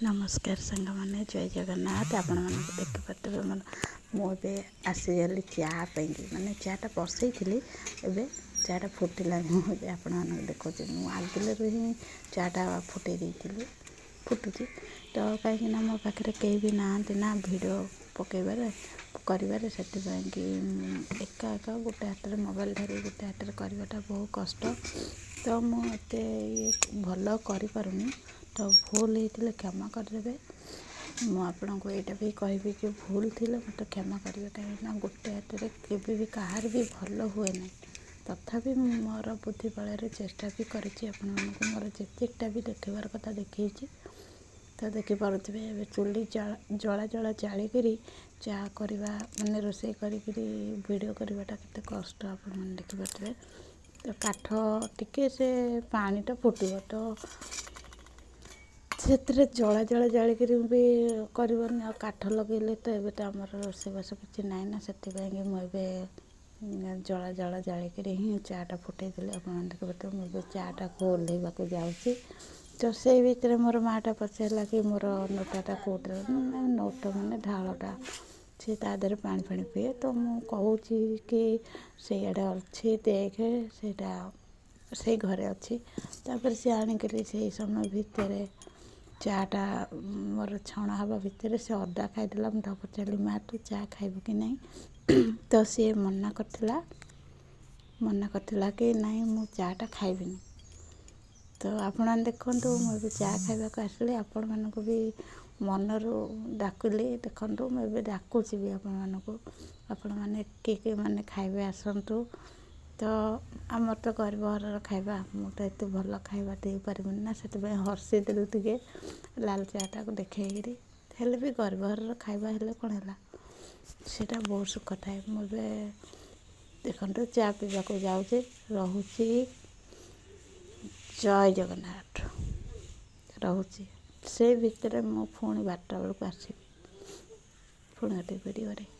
नमस्कार सांग मैंने जय जगन्नाथ आपण मानक देखिपे मुझे आसीगली चाह माने चाटा बसई थी एवं चाटा फुटला मुझे आपण मानक देखो आगे ही चाटा फुटे फुटुची तो कहीं मो पाखे कहीं भी ना भिड पकड़ कर एका एका गोटे हाथ में मोबाइल धरी गोटे हाथ में करवाटा बहुत कष्ट तो मुझे ये भल करूनी तो भूल होते क्षमा करदे मुझे यहाँ भी कहि कि भूल थी मत क्षमा करेंगे कहीं गोटे हाथ में केवे भी कहार भी भल हुए ना तथापि मोर बुद्धि बल चेष्टा भी करी मोर जेटा भी देखार कथा देखी तो देखिपे चूली जला जला जाकर चाह करवा माने रोषे वीडियो करवाटा केते कष्ट आप देखिपे तो काठ टिके से पानीटा फुटो तो से जला जला जाक भी करनी आ काठ लगे तो ये तो आम रोषेबास किसी ना ना से मुझे जला जला जाक ही चाटा फुटे देखिए तो मुझे चाटा को ओह्लैवा जाऊँगी तो से भितर मोर माटा पचारा कि मोर नोटाटा कौटे नोट माने ढालटा सी तादर पानी फाणी पिए तो मुझे कहूँ कि सीआड़े अच्छी देखे से घरे अच्छी तापर सी आणिक से समय भितर चाटा मोर छणा हवा भितर से अदा खाईदेला मुझे पचारि माँ तू चा खाइबू कि नहीं तो सी मना करथिला कि नहीं मु चाटा खाइबिनी तो आपण देखु मुझे चा खाइबा आसली आपण मानक भी मनरू डाकिली देखु मुझे डाकुची भी आपण मैंने किए मैंने खाइबे आसतु तो आमर तो गरीब घर खाइबा मुझे एत भल खाइबा दे पारिबनी ना से हर्षी देलु टे लाल चाटा को देखी हेल्ले भी गरीब घर खाइबा हेल्ले कौन है सीटा बहुत सुख थाए मुझे देखो चा पीवा को जाऊे रोची जय जगन्नाथ रोची से भितर मु पुणी 12 बेलू आस पुणी गोटे वीडियो।